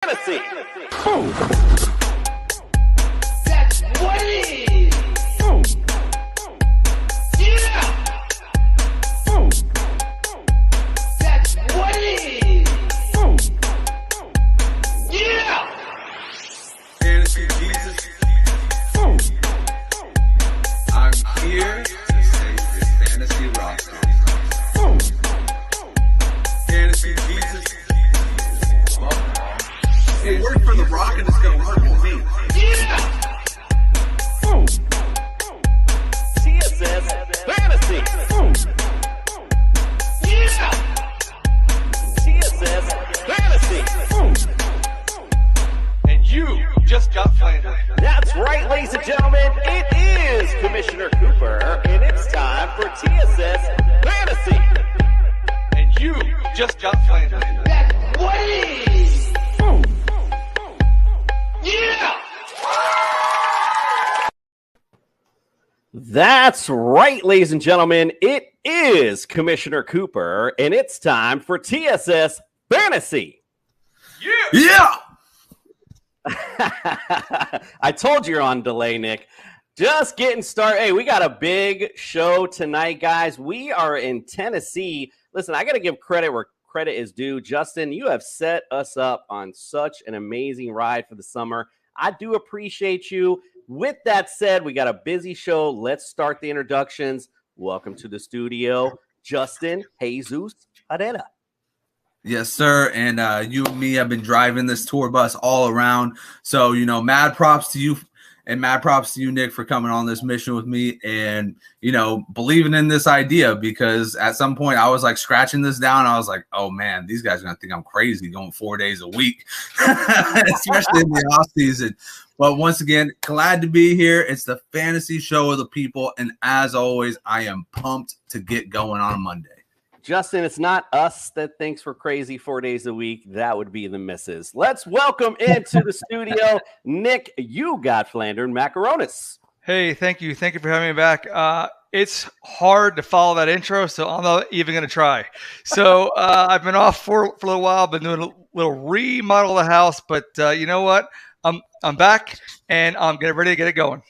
Fantasy. That's what it is. Yeah. That's what it is. Yeah. Fantasy Jesus. I'm here to save this fantasy roster. Fantasy Jesus. It worked for The Rock and it's going to work for me. Yeah. TSS Fantasy. Yeah. TSS Fantasy. And you just got flandered. That's right, ladies and gentlemen. It is Commissioner Cooper, and it's time for TSS Fantasy. And you just got flandered. That's what it is. Yeah. That's right, ladies and gentlemen. It is Commissioner Cooper, and it's time for TSS Fantasy. Yeah! I told you you're on delay, Nick. Just getting started. Hey, we got a big show tonight, guys. We are in Tennessee. Listen, I got to give credit where credit is due. Justin, you have set us up on such an amazing ride for the summer. I do appreciate you. With that said, we got a busy show. Let's start the introductions. Welcome to the studio, Justin Jesus Herrera. Yes, sir. And you and me have been driving this tour bus all around. So, mad props to you. And mad props to you, Nick, for coming on this mission with me and, believing in this idea, because at some point I was like scratching this down. I was like, oh, man, these guys are going to think I'm crazy going 4 days a week, especially in the off season. But once again, glad to be here. It's the fantasy show of the people. And as always, I am pumped to get going on Monday. Justin, it's not us that thinks we're crazy 4 days a week. That would be the missus. Let's welcome into the studio, Nick, you got flandered macaronis. Hey, thank you. Thank you for having me back. It's hard to follow that intro, so I'm not even going to try. So I've been off for a little while, been doing a little remodel of the house, but you know what? I'm back, and I'm getting ready to get it going.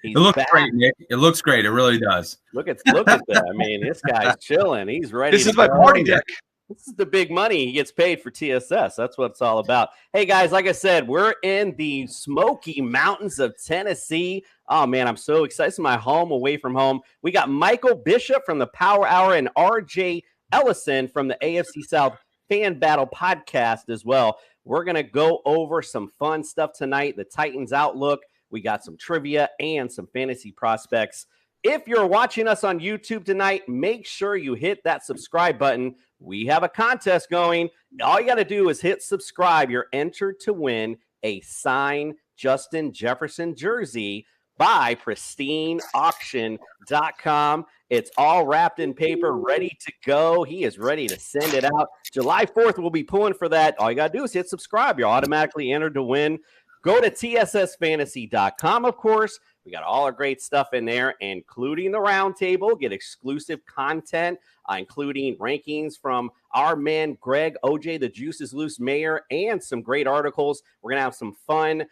He's it looks back. great, Nick. It looks great. It really does. Look at that. I mean, this guy's chilling. He's ready. This is my party deck. This is the big money he gets paid for TSS. That's what it's all about. Hey, guys, like I said, we're in the Smoky Mountains of Tennessee. Oh, man, I'm so excited. This is my home away from home. We got Michael Bishop from the Power Hour and RJ Ellison from the AFC South Fan Battle podcast as well. We're going to go over some fun stuff tonight, the Titans outlook. We got some trivia and some fantasy prospects. If you're watching us on YouTube tonight, make sure you hit that subscribe button. We have a contest going. All you got to do is hit subscribe. You're entered to win a signed Justin Jefferson jersey by pristineauction.com. It's all wrapped in paper, ready to go. He is ready to send it out. July 4th, we'll be pulling for that. All you got to do is hit subscribe. You're automatically entered to win. Go to tssfantasy.com, of course. We got all our great stuff in there, including the roundtable. Get exclusive content, including rankings from our man, Greg, OJ, the Juice is Loose Mayor, and some great articles. We're going to have some fun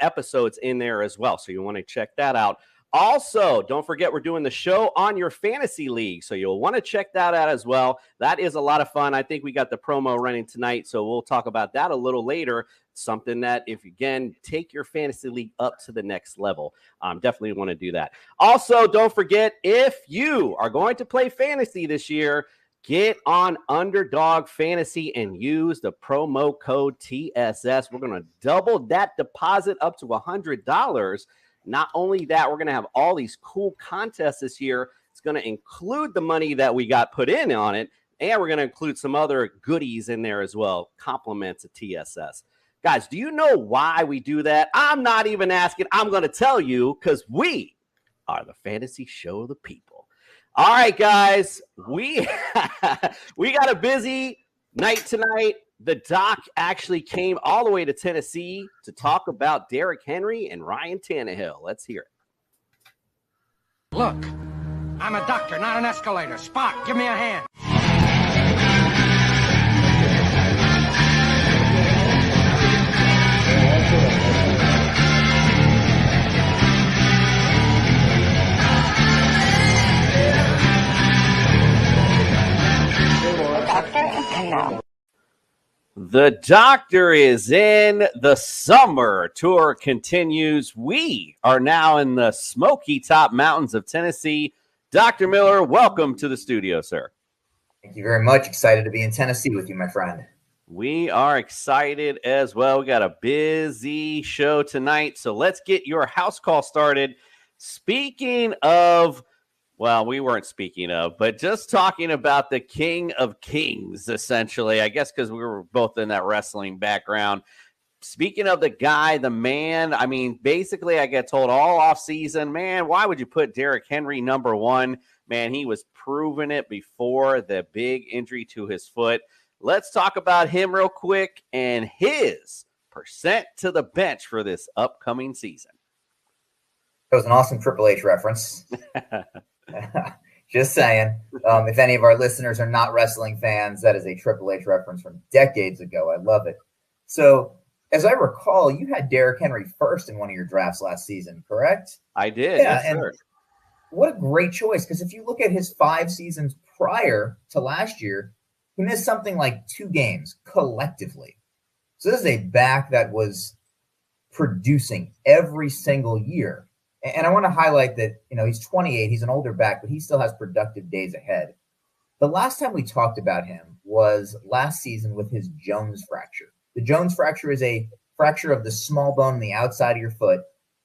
episodes in there as well, so you want to check that out. Also, don't forget we're doing the show on your fantasy league, so you'll want to check that out as well. That is a lot of fun. I think we got the promo running tonight, so we'll talk about that a little later. Something that, if again, take your fantasy league up to the next level. Definitely want to do that. Also, don't forget, if you are going to play fantasy this year, get on Underdog Fantasy and use the promo code TSS. We're going to double that deposit up to $100. Not only that, we're going to have all these cool contests this year. It's going to include the money that we got put in on it, and we're going to include some other goodies in there as well, compliments of TSS. Guys, do you know why we do that? I'm not even asking. I'm going to tell you, because we are the fantasy show of the people. All right, guys, we got a busy night tonight. The doc actually came all the way to Tennessee to talk about Derrick Henry and Ryan Tannehill. Let's hear it. Look, I'm a doctor, not an escalator. Spock, give me a hand. The doctor is in. The summer tour continues. We are now in the Smoky Top Mountains of Tennessee. Dr. Miller, welcome to the studio, sir. Thank you very much. Excited to be in Tennessee with you, my friend. We are excited as well. We got a busy show tonight, so let's get your house call started. Speaking of, well, we weren't speaking of, but just talking about the King of Kings, essentially, I guess because we were both in that wrestling background. Speaking of the guy, the man, I mean, basically I get told all off season, man, why would you put Derrick Henry number one? Man, he was proving it before the big injury to his foot. Let's talk about him real quick and his percent to the bench for this upcoming season. That was an awesome Triple H reference. Just saying. If any of our listeners are not wrestling fans, that is a Triple H reference from decades ago. I love it. So, as I recall, you had Derrick Henry first in one of your drafts last season, correct? I did. Yeah, yes, sir. What a great choice, because if you look at his 5 seasons prior to last year, he missed something like 2 games collectively. So this is a back that was producing every single year. And I want to highlight that, he's 28, he's an older back, but he still has productive days ahead. The last time we talked about him was last season with his Jones fracture. The Jones fracture is a fracture of the small bone on the outside of your foot.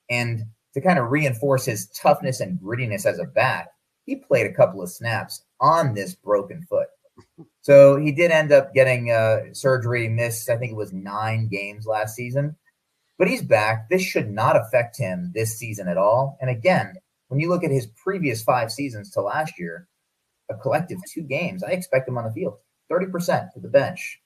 And to kind of reinforce his toughness and grittiness as a back, he played a couple of snaps on this broken foot. So he did end up getting surgery, missed, I think it was 9 games last season. But he's back. This should not affect him this season at all. And again, when you look at his previous 5 seasons to last year, a collective 2 games, I expect him on the field. 30% to the bench.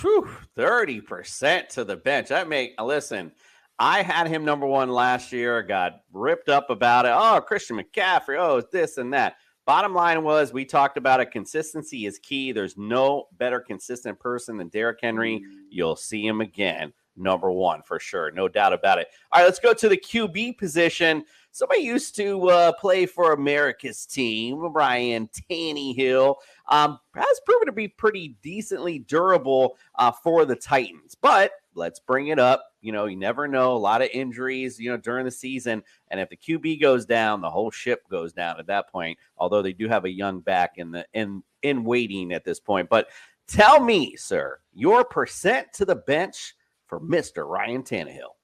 Whew, 30% to the bench. Listen, I had him number 1 last year, got ripped up about it. Oh, Christian McCaffrey. Oh, this and that. Bottom line was, we talked about it. Consistency is key. There's no better consistent person than Derrick Henry. You'll see him again. Number 1 for sure. No doubt about it. All right, let's go to the QB position. Somebody used to play for America's team, Ryan Tannehill, has proven to be pretty decently durable for the Titans. But let's bring it up. You never know. A lot of injuries, during the season. And if the QB goes down, the whole ship goes down at that point. Although they do have a young back in waiting at this point. But tell me, sir, your percent to the bench for Mr. Ryan Tannehill.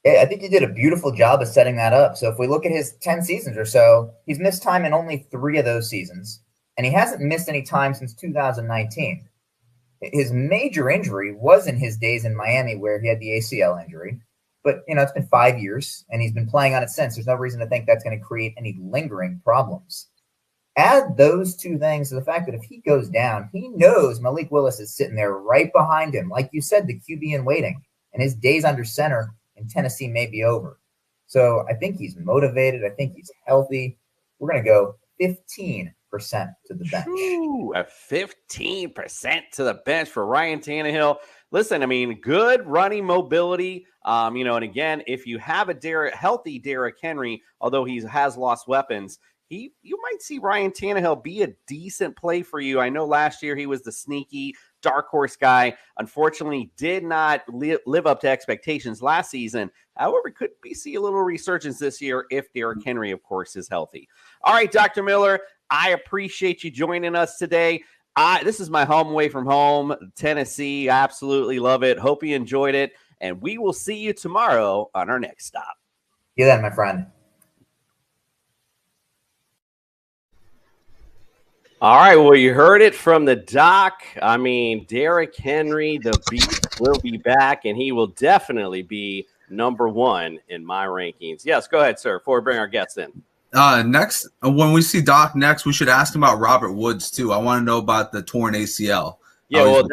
Yeah, I think you did a beautiful job of setting that up. So if we look at his 10 seasons or so, he's missed time in only 3 of those seasons. And he hasn't missed any time since 2019. His major injury was in his days in Miami, where he had the ACL injury. But, it's been 5 years, and he's been playing on it since. There's no reason to think that's going to create any lingering problems. Add those 2 things to the fact that if he goes down, he knows Malik Willis is sitting there right behind him. Like you said, the QB in waiting. And his days under center in Tennessee may be over. So I think he's motivated. I think he's healthy. We're going to go 15% to the bench. Ooh, a 15% to the bench for Ryan Tannehill. Listen, good running mobility. And again, if you have a healthy Derrick Henry, although he has lost weapons, you might see Ryan Tannehill be a decent play for you. I know last year he was the sneaky dark horse guy. Unfortunately, did not live up to expectations last season. However, could see a little resurgence this year if Derrick Henry, of course, is healthy. All right, Dr. Miller, I appreciate you joining us today. This is my home away from home, Tennessee. I absolutely love it. Hope you enjoyed it. And we will see you tomorrow on our next stop. See you then, my friend. All right, well, you heard it from the doc. Derrick Henry, the beast, will be back, and he will definitely be number 1 in my rankings. Yes, go ahead, sir, before we bring our guests in. Next, when we see Doc next, we should ask him about Robert Woods, too. I want to know about the torn ACL. Yeah, well,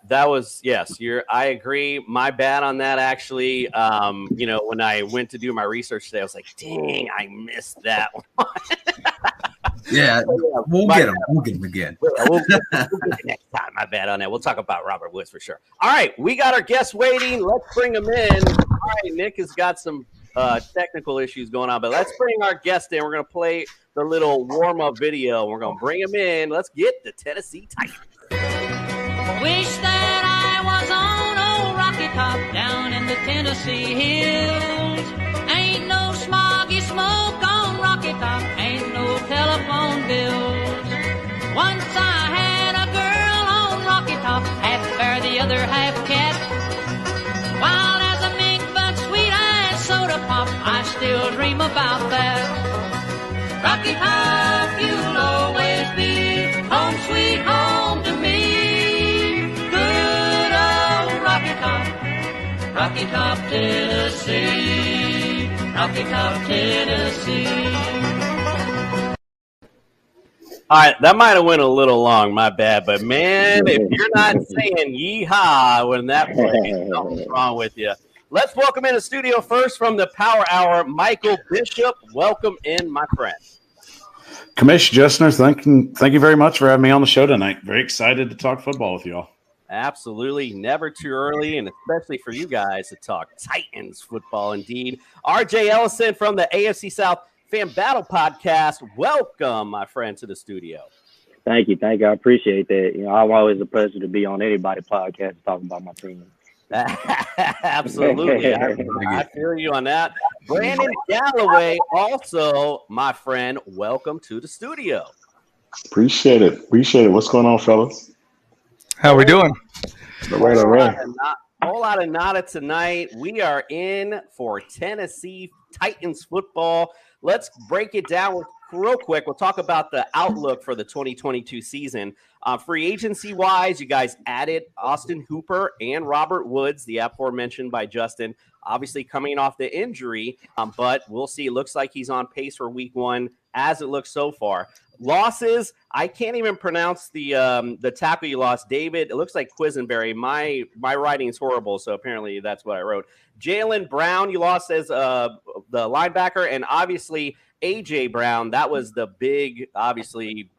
that was, yes, I agree. My bad on that, actually. When I went to do my research today, I was like, dang, I missed that one. Yeah, we'll get him. We'll get him again. We'll get him next time. My bad on that. We'll talk about Robert Woods for sure. All right, we got our guests waiting. Let's bring them in. All right, Nick has got some technical issues going on, but let's bring our guest in. We're going to play the little warm-up video. We're going to bring him in. Let's get the Tennessee Titans. Wish that I Tennessee hills. Ain't no smoggy smoke on Rocky Top, ain't no telephone bills. Once I had a girl on Rocky Top, half bear, the other half cat. Wild as a mink, but sweet as soda pop, I still dream about that. Rocky Top, you'll always be home sweet home to me. Good old Rocky Top, Rocky Top, Tennessee. Rocky Top, Tennessee. All right, that might have went a little long, my bad. But, man, if you're not saying yeehaw when that plays, something's wrong with you. Let's welcome in the studio first from the Power Hour, Michael Bishop. Welcome in, my friend. Commissioner Justner, thank you very much for having me on the show tonight. Very excited to talk football with you all. Absolutely. Never too early, and especially for you guys to talk Titans football indeed. RJ Ellison from the AFC South Fan Battle Podcast. Welcome, my friend, to the studio. Thank you. I appreciate that. You know, I'm always a pleasure to be on anybody's podcast talking about my team. Absolutely. I feel you on that. Brandon Galloway, also, my friend, welcome to the studio. Appreciate it. What's going on, fellas? How we doing? All right. Whole lot of nada tonight. We are in for Tennessee Titans football. Let's break it down real quick. We'll talk about the outlook for the 2022 season. Free agency-wise, you guys added Austin Hooper and Robert Woods, the aforementioned by Justin, obviously coming off the injury, but we'll see. It looks like he's on pace for week 1 as it looks so far. Losses, I can't even pronounce the tackle you lost, David. It looks like Quisenberry. My writing is horrible, so apparently that's what I wrote. Jalen Brown, you lost as the linebacker, and obviously A.J. Brown. That was the big, obviously,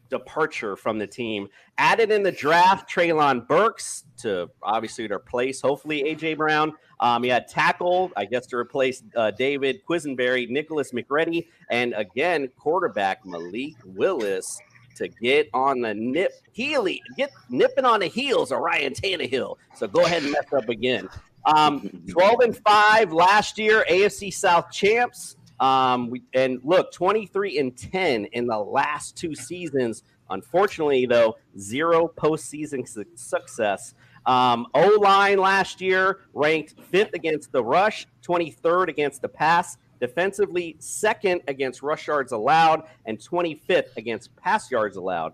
departure from the team. Added in the draft, Treylon Burks to obviously to replace, hopefully, A.J. Brown. He had tackle, I guess, to replace David Quisenberry, Nicholas McReady, and again, quarterback Malik Willis to get on the nipping on the heels of Ryan Tannehill. So go ahead and mess up again. 12-5 last year, AFC South champs. And look, 23-10 in the last 2 seasons. Unfortunately, though, 0 postseason success. O-line last year ranked 5th against the rush, 23rd against the pass, defensively 2nd against rush yards allowed, and 25th against pass yards allowed.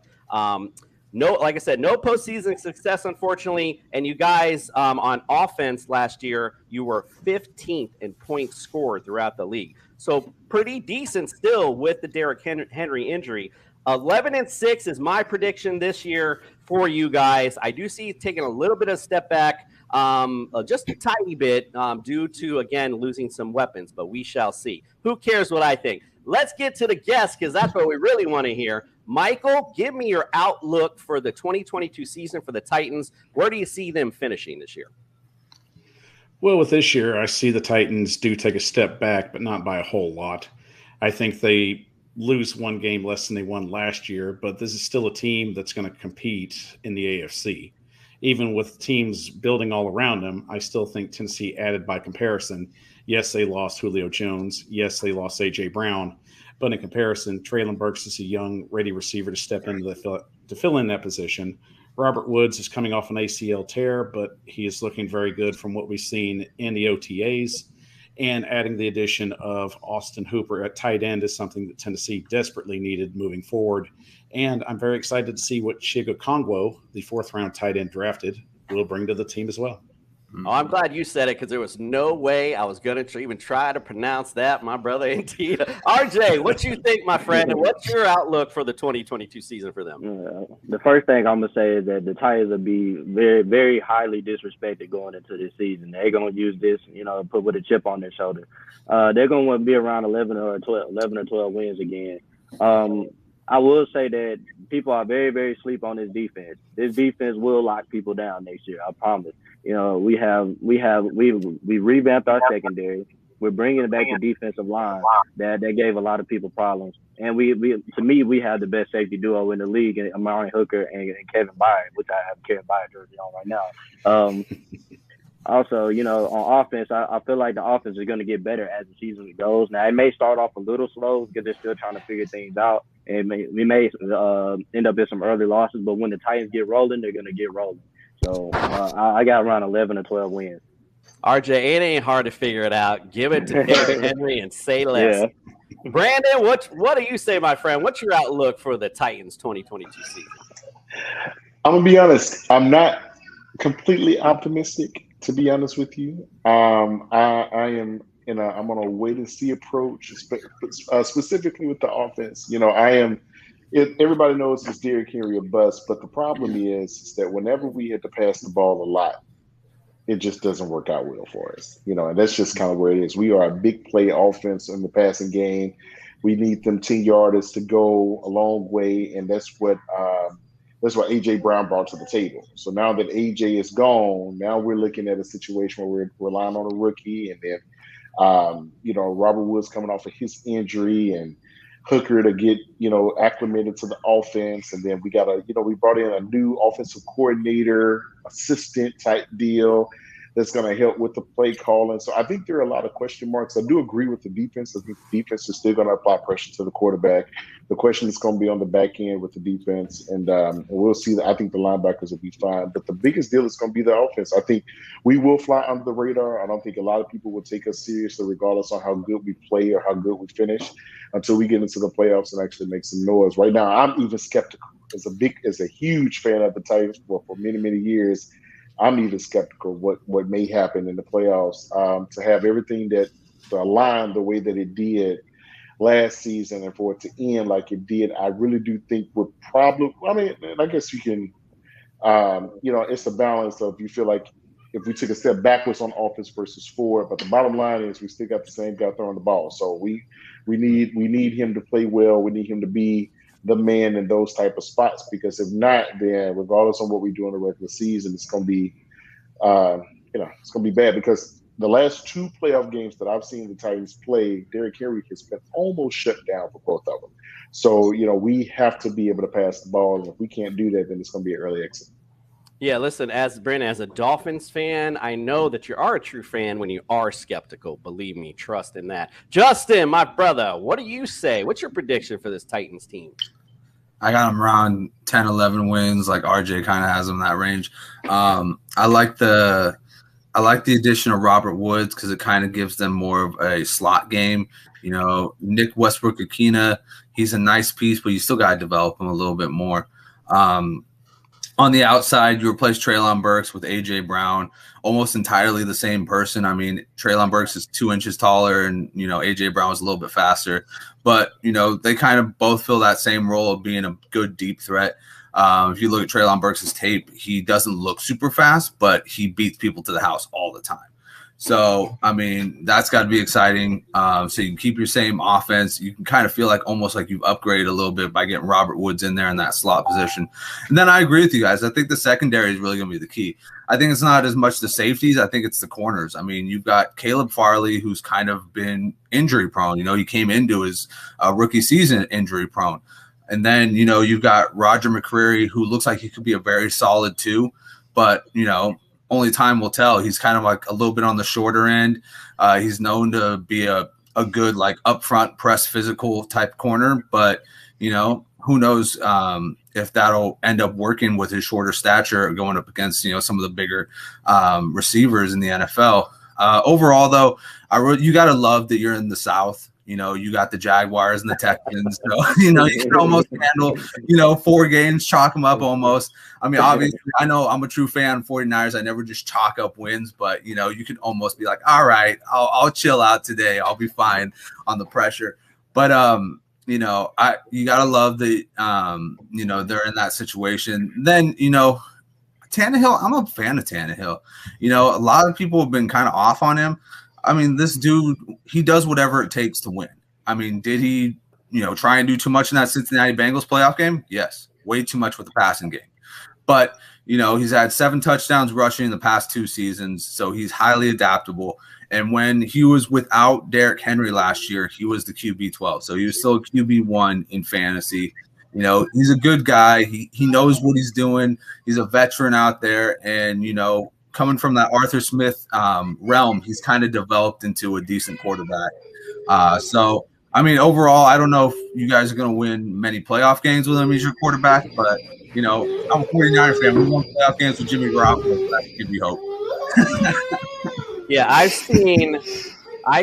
Like I said, no postseason success, unfortunately. And you guys on offense last year, you were 15th in points scored throughout the league. So pretty decent still with the Derrick Henry injury. 11-6 is my prediction this year for you guys. I do see taking a little bit of step back, just a tiny bit due to, again, losing some weapons, but we shall see. Who cares what I think? Let's get to the guests because that's what we really want to hear. Michael, give me your outlook for the 2022 season for the Titans. Where do you see them finishing this year? Well, with this year, I see the Titans do take a step back, but not by a whole lot. I think they lose 1 game less than they won last year, but this is still a team that's going to compete in the AFC. Even with teams building all around them, I still think Tennessee added by comparison. Yes, they lost Julio Jones. Yes, they lost A.J. Brown. But in comparison, Treylon Burks is a young, ready receiver to step into to fill in that position. Robert Woods is coming off an ACL tear, but he is looking very good from what we've seen in the OTAs. And adding the addition of Austin Hooper at tight end is something that Tennessee desperately needed moving forward. And I'm very excited to see what Chigo Kongwo, the 4th-round tight end drafted, will bring to the team as well. Oh, I'm glad you said it because there was no way I was going to even try to pronounce that, my brother, indeed. RJ, what you think, my friend, and what's your outlook for the 2022 season for them? The first thing I'm going to say is that the Titans will be very, very highly disrespected going into this season. They're going to use this, put with a chip on their shoulder. They're going to want to be around 11 or 12 wins again. I will say that people are very, very sleep on this defense. This defense will lock people down next year. I promise. We revamped our secondary. We're bringing back the defensive line that gave a lot of people problems. And we have the best safety duo in the league, Amari Hooker and Kevin Byard, which I have Kevin Byard jersey on right now. Also, you know, on offense, I feel like the offense is going to get better as the season goes. Now, it may start off a little slow because they're still trying to figure things out, and we may end up in some early losses. But when the Titans get rolling, they're going to get rolling. So I got around 11 or 12 wins. RJ, it ain't hard to figure it out. Give it to Derrick Henry and say less. Yeah. Brandon, what do you say, my friend? What's your outlook for the Titans 2022 season? I'm gonna be honest. I'm not completely optimistic, to be honest with you. I am I'm on a wait and see approach, specifically with the offense. You know, I am. Everybody knows it's Derrick Henry a bust, but the problem is that whenever we had to pass the ball a lot, it just doesn't work out well for us. You know, and that's just kind of where it is. We are a big play offense in the passing game. We need them 10-yarders to go a long way, and that's what AJ Brown brought to the table. So now that AJ is gone, now we're looking at a situation where we're relying on a rookie, and then you know, Robert Woods coming off of his injury, and Hooker to get, you know, acclimated to the offense. And then we brought in a new offensive coordinator, assistant type deal that's going to help with the play calling. So I think there are a lot of question marks. I do agree with the defense. I think the defense is still going to apply pressure to the quarterback. The question is going to be on the back end with the defense. And we'll see that. I think the linebackers will be fine. But the biggest deal is going to be the offense. I think we will fly under the radar. I don't think a lot of people will take us seriously regardless on how good we play or how good we finish until we get into the playoffs and actually make some noise. Right now, I'm even skeptical. As a huge fan of the Titans for many, many years, I'm even skeptical what may happen in the playoffs. To have everything that align the way that it did last season and for it to end like it did, I really do think would probably. I mean, I guess you can. You know, it's a balance of, you feel like if we took a step backwards on offense versus forward, but the bottom line is we still got the same guy throwing the ball. So we need him to play well. We need him to be the man in those type of spots, because if not, then regardless of what we do in the regular season, it's going to be, it's going to be bad, because the last two playoff games that I've seen the Titans play, Derrick Henry has been almost shut down for both of them. So, you know, we have to be able to pass the ball. And if we can't do that, then it's going to be an early exit. Yeah, listen, as a Dolphins fan, I know that you are a true fan when you are skeptical. Believe me, trust in that. Justin, my brother, what do you say? What's your prediction for this Titans team? I got them around 10, 11 wins, like RJ kind of has them in that range. I like the addition of Robert Woods because it kind of gives them more of a slot game. You know, Nick Westbrook-Akina, he's a nice piece, but you still got to develop him a little bit more. On the outside, you replace Treylon Burks with A.J. Brown, almost entirely the same person. I mean, Treylon Burks is 2 inches taller, and, you know, A.J. Brown is a little bit faster. But, you know, they kind of both fill that same role of being a good deep threat. If you look at Treylon Burks' tape, he doesn't look super fast, but he beats people to the house all the time. So, I mean, that's got to be exciting. So you can keep your same offense. You can kind of feel like almost like you've upgraded a little bit by getting Robert Woods in there in that slot position. And then I agree with you guys. I think the secondary is really going to be the key. I think it's not as much the safeties. I think it's the corners. I mean, you've got Caleb Farley, who's kind of been injury prone. You know, he came into his rookie season injury prone. And then, you know, you've got Roger McCreary, who looks like he could be a very solid 2, but, you know, only time will tell. He's kind of like a little bit on the shorter end. He's known to be a good, like, upfront press physical type corner, but, you know, who knows if that'll end up working with his shorter stature going up against, you know, some of the bigger receivers in the NFL. Overall, though, you got to love that you're in the South. You know, you got the Jaguars and the Texans. So, you know, you can almost handle, you know, 4 games, chalk them up almost. I mean, obviously, I know I'm a true fan of 49ers. I never just chalk up wins, but, you know, you can almost be like, all right, I'll chill out today. I'll be fine on the pressure. But, you know, you got to love that, you know, they're in that situation. Then, you know, Tannehill, I'm a fan of Tannehill. You know, a lot of people have been kind of off on him. I mean, this dude, he does whatever it takes to win. I mean, did he, you know, try and do too much in that Cincinnati Bengals playoff game? Yes, way too much with the passing game. But, you know, he's had 7 touchdowns rushing in the past 2 seasons, so he's highly adaptable. And when he was without Derrick Henry last year, he was the QB12. So he was still a QB1 in fantasy. You know, he's a good guy. He knows what he's doing. He's a veteran out there. And, you know, coming from that Arthur Smith realm, he's kind of developed into a decent quarterback. So, I mean, overall, I don't know if you guys are going to win many playoff games with him as your quarterback, but, you know, I'm a 49er fan. We won playoff games with Jimmy Garoppolo, so that should give you hope. Yeah, I've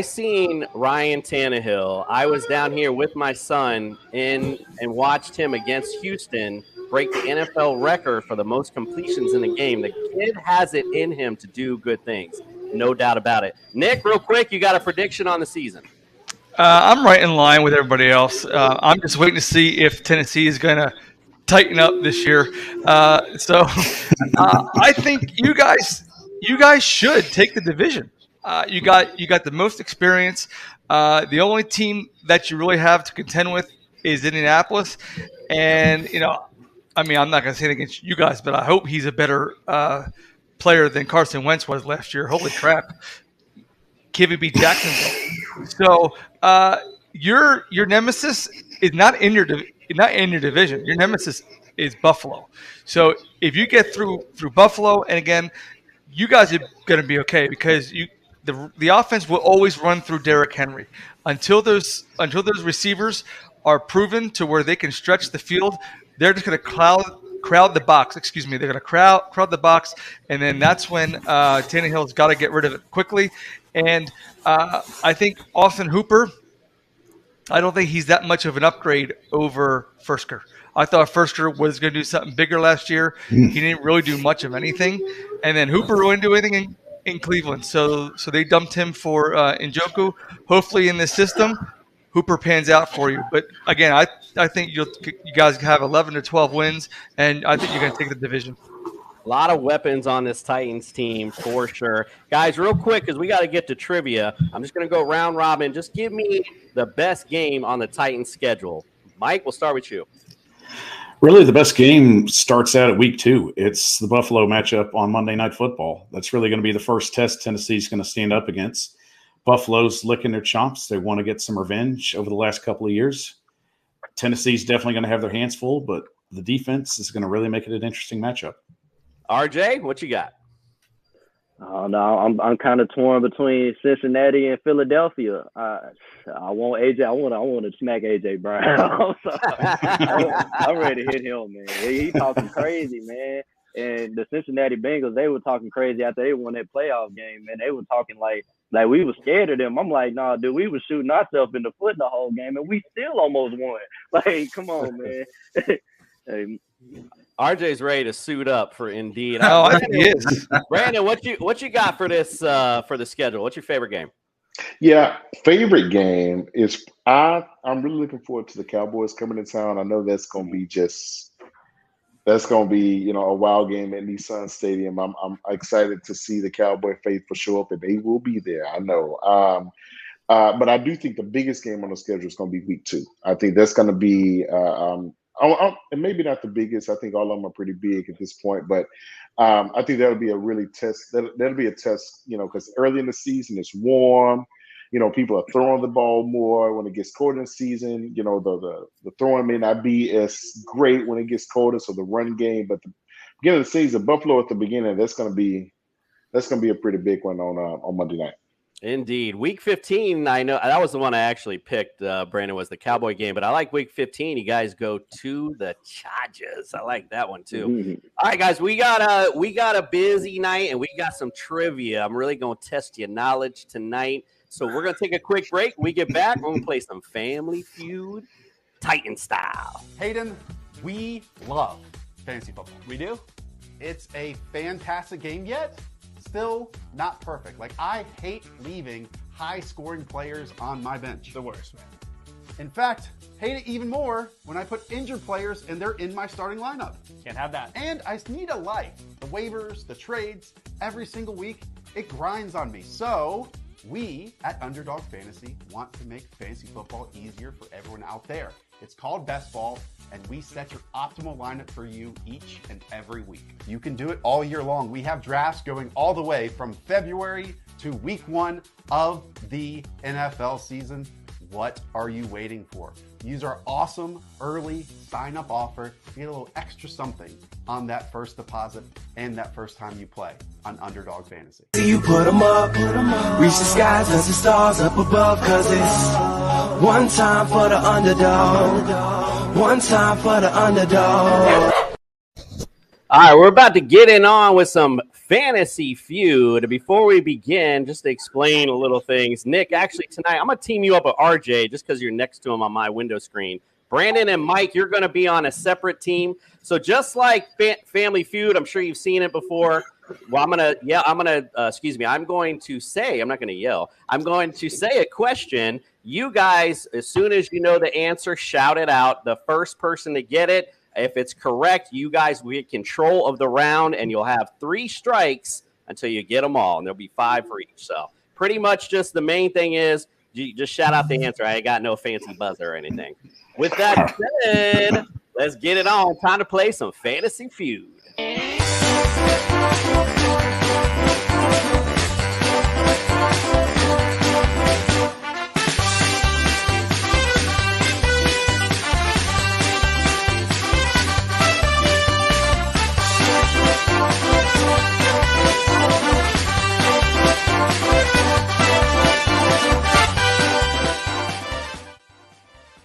seen Ryan Tannehill. I was down here with my son and watched him against Houston break the NFL record for the most completions in the game. The kid has it in him to do good things, no doubt about it. Nick, real quick, you got a prediction on the season? I'm right in line with everybody else. I'm just waiting to see if Tennessee is going to tighten up this year. So I think you guys should take the division. You got the most experience. The only team that you really have to contend with is Indianapolis, and I mean, I'm not going to say it against you guys, but I hope he's a better player than Carson Wentz was last year. Holy crap, Kivy beat Jacksonville. So your nemesis is not in your division. Your nemesis is Buffalo. So if you get through Buffalo, and again, you guys are going to be okay because the offense will always run through Derrick Henry until those receivers are proven to where they can stretch the field. They're just going to crowd the box. Excuse me. They're going to crowd the box, and then that's when Tannehill's got to get rid of it quickly. And I think Austin Hooper, I don't think he's that much of an upgrade over Fursker. I thought Fursker was going to do something bigger last year. He didn't really do much of anything. And then Hooper wouldn't do anything in Cleveland. So they dumped him for Njoku. Hopefully in this system, Hooper pans out for you. But again, I think you guys have 11 to 12 wins, and I think you're going to take the division. A lot of weapons on this Titans team for sure. Guys, real quick, because we got to get to trivia, I'm just going to go round robin. Just give me the best game on the Titans schedule. Mike, we'll start with you. Really, the best game starts out at week 2. It's the Buffalo matchup on Monday Night Football. That's really going to be the first test Tennessee's going to stand up against. Buffalo's licking their chops. They want to get some revenge over the last couple of years. Tennessee's definitely going to have their hands full, but the defense is going to really make it an interesting matchup. RJ, what you got? No, I'm kind of torn between Cincinnati and Philadelphia. I want AJ. I want to smack AJ Brown. I'm ready to hit him, man. He talking crazy, man. And the Cincinnati Bengals, they were talking crazy after they won that playoff game, man. They were talking like we were scared of them. I'm like, nah, dude, we were shooting ourselves in the foot the whole game, and we still almost won. Like, come on, man. Hey, RJ's ready to suit up for Indeed. Oh, I think he is. Brandon, what you got for this for the schedule? What's your favorite game? Yeah, favorite game is I'm really looking forward to the Cowboys coming to town. I know that's going to be a wild game at Nissan Stadium. I'm excited to see the Cowboy faithful show up, and they will be there. I know. But I do think the biggest game on the schedule is going to be week 2. I think that's going to be and maybe not the biggest. I think all of them are pretty big at this point, but I think that'll be a really test. That'll be a test, because early in the season it's warm. People are throwing the ball more. When it gets colder in the season, the throwing may not be as great when it gets colder. So the run game, but the beginning of the season, Buffalo at the beginning, that's going to be a pretty big one on Monday night. Indeed. Week 15, I know that was the one I actually picked, Brandon, was the Cowboy game, but I like week 15. You guys go to the Chargers. I like that one too. Mm-hmm. All right, guys, we got a busy night and we got some trivia. I'm really going to test your knowledge tonight. So we're going to take a quick break. When we get back, we're going to play some Family Feud Titan style. Hayden, we love fantasy football. We do? It's a fantastic game, yet still not perfect. Like, I hate leaving high-scoring players on my bench. The worst, man. In fact, hate it even more when I put injured players and they're in my starting lineup. Can't have that. And I need a life. The waivers, the trades, every single week, it grinds on me. So we at Underdog Fantasy want to make fantasy football easier for everyone out there. It's called Best Ball, and we set your optimal lineup for you each and every week. You can do it all year long. We have drafts going all the way from February to week 1 of the NFL season. What are you waiting for? Use our awesome early sign-up offer to get a little extra something on that first deposit and that first time you play on Underdog Fantasy. You put them up, reach the skies, touch the stars up above, cause it's one time for the underdog, one time for the underdog. All right, we're about to get on with some Fantasy Feud. Before we begin, just to explain a little things, Nick, actually tonight, I'm going to team you up with RJ just because you're next to him on my window screen. Brandon and Mike, you're going to be on a separate team. So just like Family Feud, I'm sure you've seen it before. Well, I'm going to say a question. You guys, as soon as you know the answer, shout it out. The first person to get it, if it's correct, you guys will get control of the round, and you'll have 3 strikes until you get them all, and there'll be 5 for each. So pretty much just the main thing is you just shout out the answer. I ain't got no fancy buzzer or anything. With that said, let's get it on. Time to play some Fantasy Feud.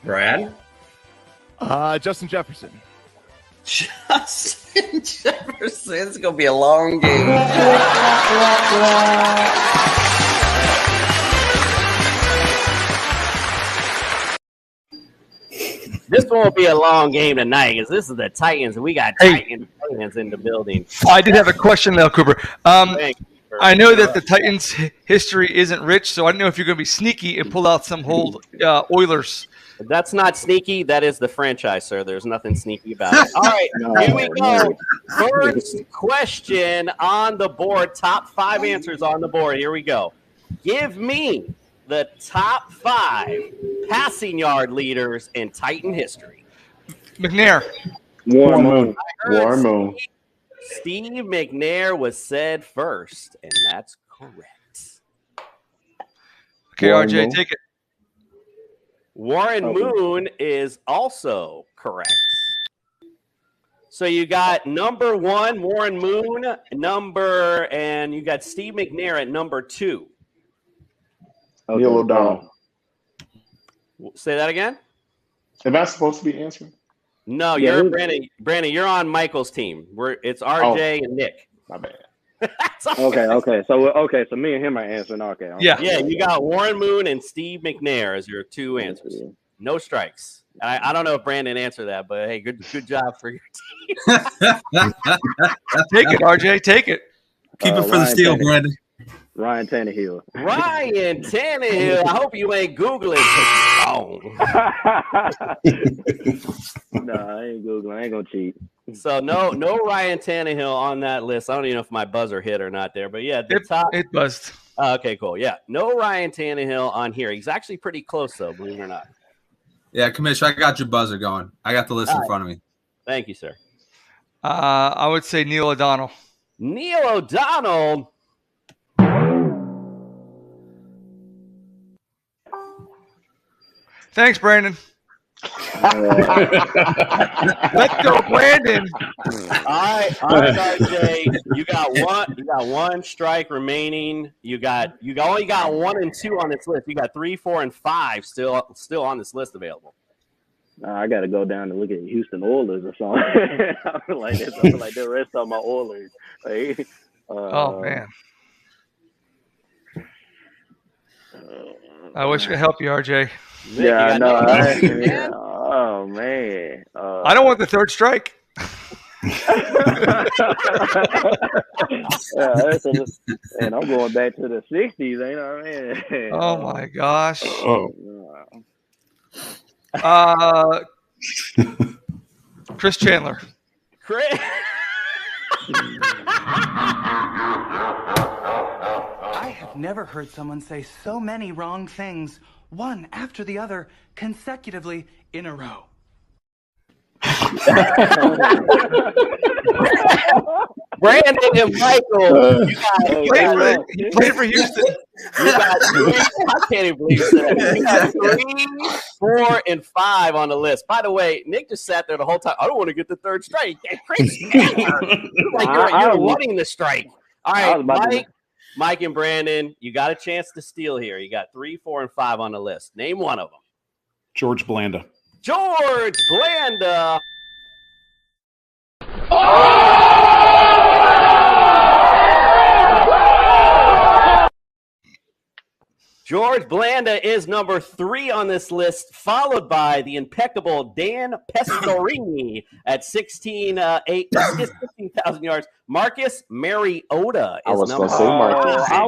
Brad? Justin Jefferson. Justin Jefferson. It's going to be a long game. This won't be a long game tonight because this is the Titans, and we got Titans in the building. I did have a question, though, Cooper. I know that the Titans' history isn't rich, so I don't know if you're going to be sneaky and pull out some old Oilers. That's not sneaky. That is the franchise, sir. There's nothing sneaky about it. All right, here we go. First question on the board. Top 5 answers on the board. Here we go. Give me the top 5 passing yard leaders in Titan history. McNair. Warren Moon. Steve McNair was said first, and that's correct. Okay, RJ, take it. Warren Moon is also correct. So you got number 1, Warren Moon, and you got Steve McNair at number 2. Neil O'Donnell. Say that again? Am I supposed to be answering? No, you're Brandon. Brandon, you're on Michael's team. It's RJ and Nick. My bad. Okay. So me and him are answering. Okay. Yeah. You got Warren Moon and Steve McNair as your 2 answers. No strikes. I don't know if Brandon answered that, but hey, good job for your team. Take it, RJ. Take it. Keep it for the steal, Brandon. Ryan Tannehill. I hope you ain't Googling. No, I ain't Googling. I ain't gonna cheat. So no Ryan Tannehill on that list. I don't even know if my buzzer hit or not there, but yeah, it buzzed. Okay, cool. Yeah, no Ryan Tannehill on here. He's actually pretty close though, believe it or not. Yeah, Commissioner, I got your buzzer going. I got the list in front of me. Thank you, sir. I would say Neil O'Donnell. Neil O'Donnell. Thanks, Brandon. Let's go, Brandon. All right, RJ. You got one strike remaining. You only got 1 and 2 on this list. You got 3, 4, and 5 still on this list available. I got to go down and look at Houston Oilers or something. I feel like the rest of my Oilers. Oh man. I wish I could help you, RJ. Yeah, I know. Oh man. I don't want the 3rd strike. And I'm going back to the 60s, ain't I, man? Oh my gosh. Chris Chandler. I have never heard someone say so many wrong things, one after the other, consecutively in a row. Brandon and Michael. He played for Houston. You got 3. I can't even believe you said that. You got 3, 4, and 5 on the list. By the way, Nick just sat there the whole time. I don't want to get the third strike. You're wanting the strike. All right, Mike and Brandon, you got a chance to steal here. You got 3, 4, and 5 on the list. Name one of them. George Blanda. George Blanda. George Blanda is number 3 on this list, followed by the impeccable Dan Pastorini at 16,000 yards. Marcus Mariota is number 5. I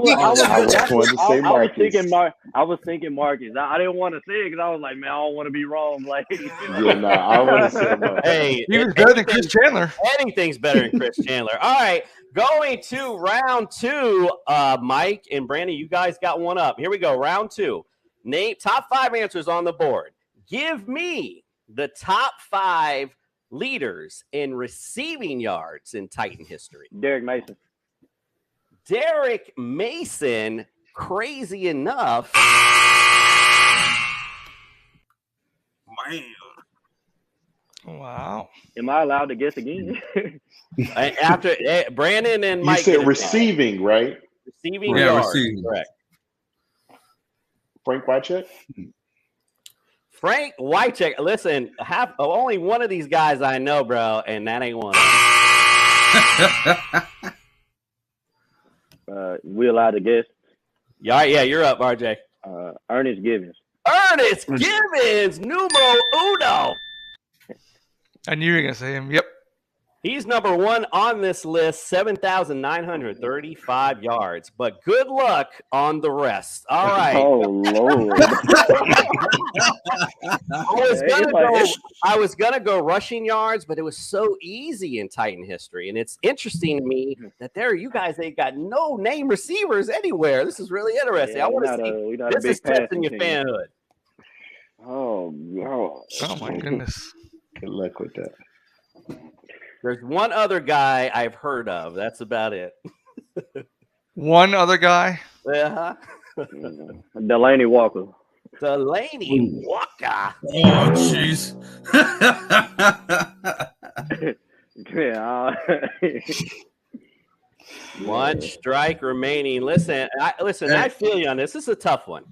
was thinking Marcus. I didn't want to say it because I was like, man, I don't want to be wrong. Like, I want to say Marcus. Hey, he was better than Chris Chandler. Anything's better than Chris Chandler. All right. Going to round 2, Mike and Brandon, you guys got one up. Here we go, round 2. Name top 5 answers on the board. Give me the top 5 leaders in receiving yards in Titan history. Derek Mason. Derek Mason, crazy enough. Man. Wow. Am I allowed to guess again? After Brandon and Mike. You said receiving, right? Receiving yards. Receiving. Correct. Frank Wycheck? Frank Wycheck. Listen, only one of these guys I know, bro, and that ain't one of them. We allowed to guess? Yeah, you're up, RJ. Ernest Givens. Ernest Givens, numero uno. I knew you were going to say him. Yep. He's number 1 on this list, 7,935 yards. But good luck on the rest. All right. Oh, Lord. I was gonna go rushing yards, but it was so easy in Titan history. And it's interesting to me that you guys ain't got no name receivers anywhere. This is really interesting. I want to see. This is testing your fanhood. Oh, God. Oh, my goodness. Good luck with that. There's one other guy I've heard of. That's about it. One other guy? Uh-huh. Delaney Walker. Delaney Walker. Oh, jeez. Yeah. One strike remaining. Listen, I feel you on this. This is a tough one.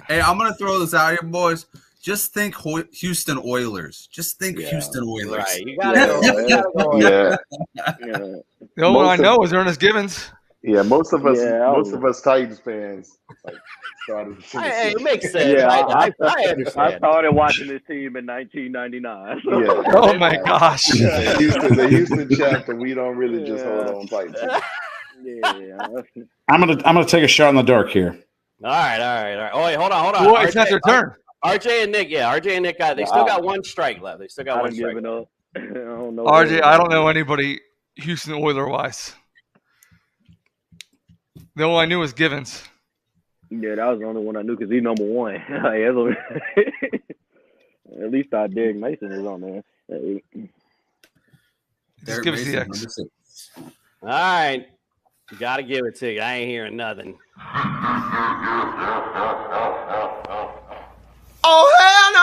Hey, I'm going to throw this out here, boys. Just think Houston Oilers. Just think Houston Oilers. Right. You got to go. Yeah. The only one I know is Ernest Givens. Yeah, most of us Titans fans started. Hey, it makes sense. Yeah, I understand. I started watching this team in 1999. Yeah. Oh my gosh. The Houston chapter, we don't really just hold on tight to. Yeah. I'm gonna take a shot in the dark here. All right. Oh, wait, hold on. Well, it's not their turn. RJ and Nick, RJ and Nick they still got one strike left. They still got one strike. I don't know. RJ, I don't know anybody Houston Oiler wise. The only I knew was Givens. Yeah, that was the only one I knew because he's number 1. At least Derek Mason is on there. Just give us the X. All right. You got to give it to you. I ain't hearing nothing. Oh, hell no!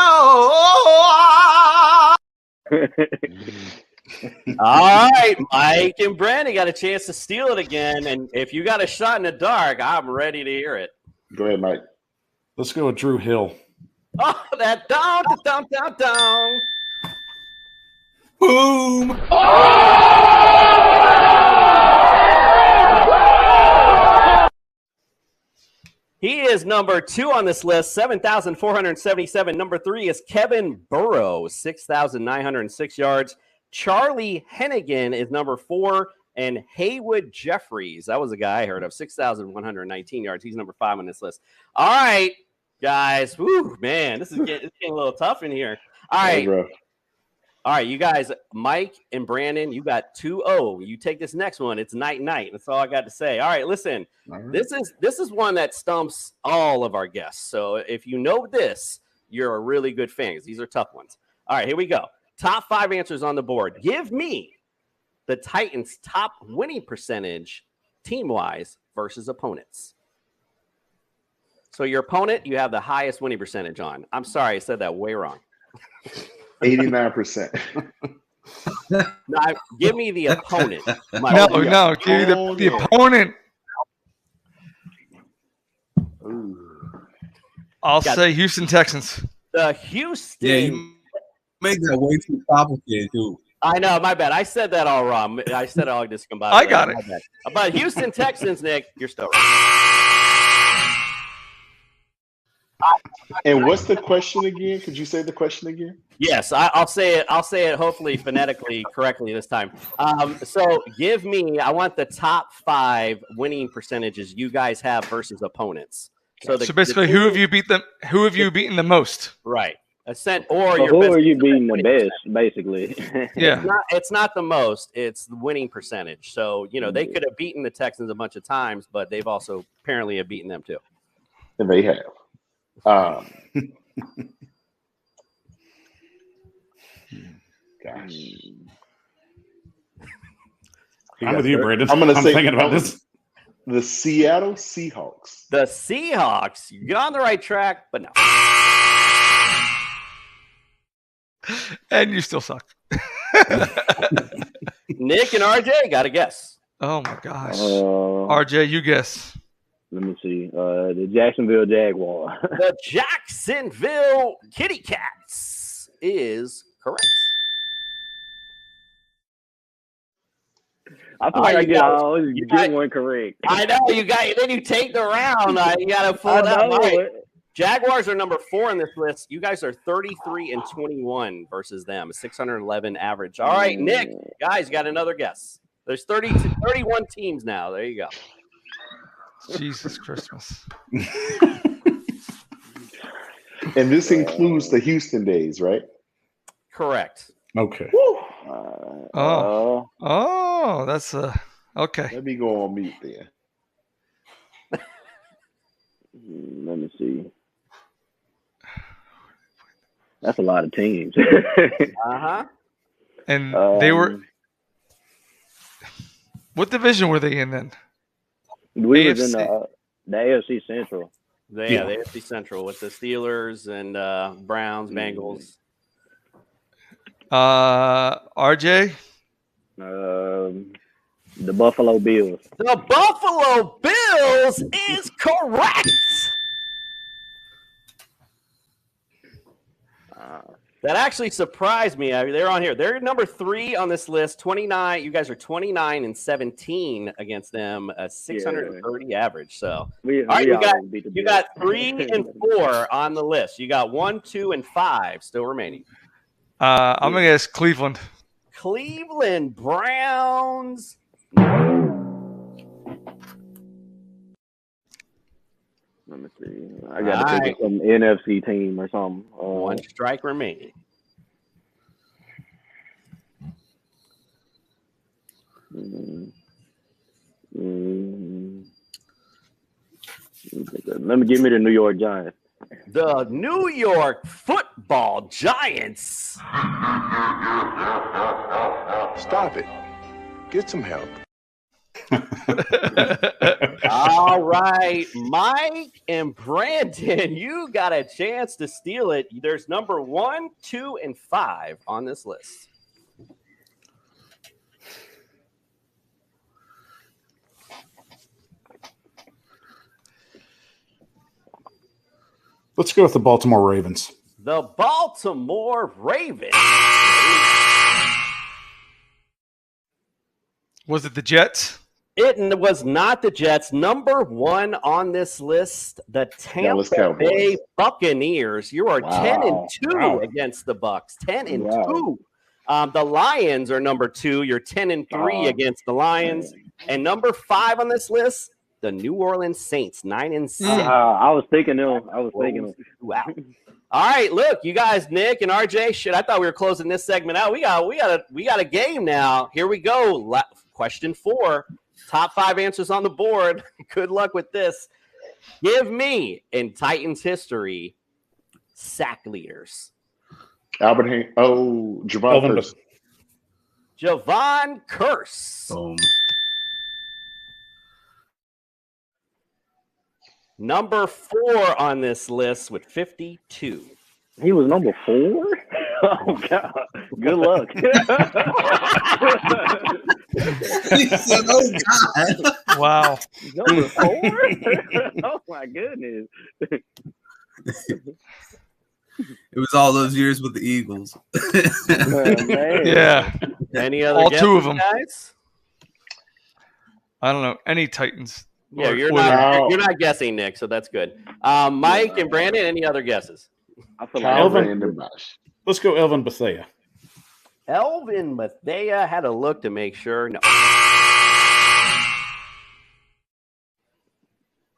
All right, Mike and Brandon got a chance to steal it again. And if you got a shot in the dark, I'm ready to hear it. Go ahead, Mike. Let's go with Drew Hill. Oh, that down. Boom! He is number 2 on this list, 7,477. Number 3 is Kevin Burrow, 6,906 yards. Charlie Hennigan is number 4, and Haywood Jeffries, that was a guy I heard of, 6,119 yards. He's number 5 on this list. All right, guys. Whew, man, this is getting a little tough in here. All right. All right, you guys, Mike and Brandon, you got 2-0. You take this next one. It's night. That's all I got to say. All right, listen. All right. This is one that stumps all of our guests. So if you know this, you're a really good fan. These are tough ones. All right, here we go. Top 5 answers on the board. Give me the Titans' top winning percentage team-wise versus opponents. So your opponent, you have the highest winning percentage on. I'm sorry, I said that way wrong. 89%. Now, give me the opponent. No, give me the opponent. I'll say Houston Texans. The Houston. Yeah, you made that way too complicated, too. I know, my bad. I said that all wrong. I said it all discombobulated. I got it. My bad. But Houston Texans, Nick, you're still right. And what's the question again? Could you say the question again? Yes, I'll say it. I'll say it hopefully phonetically correctly this time. So give me. I want the top 5 winning percentages you guys have versus opponents. So Basically, who have you beat them? Who have you beaten the most? Right. Who are you beating the best, basically? Yeah. It's not the most. It's the winning percentage. So they could have beaten the Texans a bunch of times, but they've also apparently have beaten them too. And they have. Gosh. I'm with you, Brandon. I'm thinking about this. The Seattle Seahawks. The Seahawks. You're on the right track, but no. And you still suck. Nick and RJ, got a guess. Oh my gosh. RJ, you guess. Let me see. The Jacksonville Jaguars. The Jacksonville Kitty Cats is correct. I feel like I get one correct. I know you got. Then you take the round. You got to pull it out. Right. Jaguars are number 4 in this list. You guys are 33-21 versus them. 611 average. All right, Nick. Guys, got another guess. There's 31 teams now. There you go. Jesus Christmas. And this includes the Houston days, right? Correct. Okay. That's okay. Let me go on mute then. Let me see. That's a lot of teams. And they were. What division were they in then? We was in the AFC Central. The AFC Central with the Steelers and Browns, Bengals. RJ? The Buffalo Bills. The Buffalo Bills is correct. That actually surprised me. They're on here. They're number 3 on this list. 29. You guys are 29-17 against them. A 630 average. So, you got 3 and 4 on the list. You got 1, 2, and 5 still remaining. I'm gonna guess Cleveland. Cleveland Browns. Let me see. I got to think of some NFC team or something. 1 strike remaining. Let me give me the New York Giants. The New York Football Giants. Stop it. Get some help. All right, Mike and Brandon, you got a chance to steal it. There's number 1, 2, and 5 on this list. Let's go with the Baltimore Ravens. The Baltimore Ravens. Was it the Jets? It was not the Jets. Number 1 on this list, the Tampa Bay Buccaneers. You are 10-2 against the Bucs. 10-2. The Lions are number 2. You're 10-3 against the Lions. And number 5 on this list, the New Orleans Saints. 9-6. I was thinking them. Wow. All right, look, you guys, Nick and RJ. Shit, I thought we were closing this segment out. We got a game now. Here we go. Question 4. Top 5 answers on the board. Good luck with this. Give me, in Titans history, sack leaders. Javon Curse. Javon Curse. Boom. Number 4 on this list with 52. He was number 4? Oh, God. Good luck. He said, oh, God. Wow. Number 4? Oh, my goodness. It was all those years with the Eagles. Man. Yeah. Any other All guesses, 2 of them. guys? I don't know. Any Titans. Yeah, Or- you're or not guessing, Nick, so that's good. Mike and Brandon, any other guesses? I feel Kyle like Elvin. Vandenbosch. Let's go Elvin Bethea. Elvin Bethea had a look to make sure. No.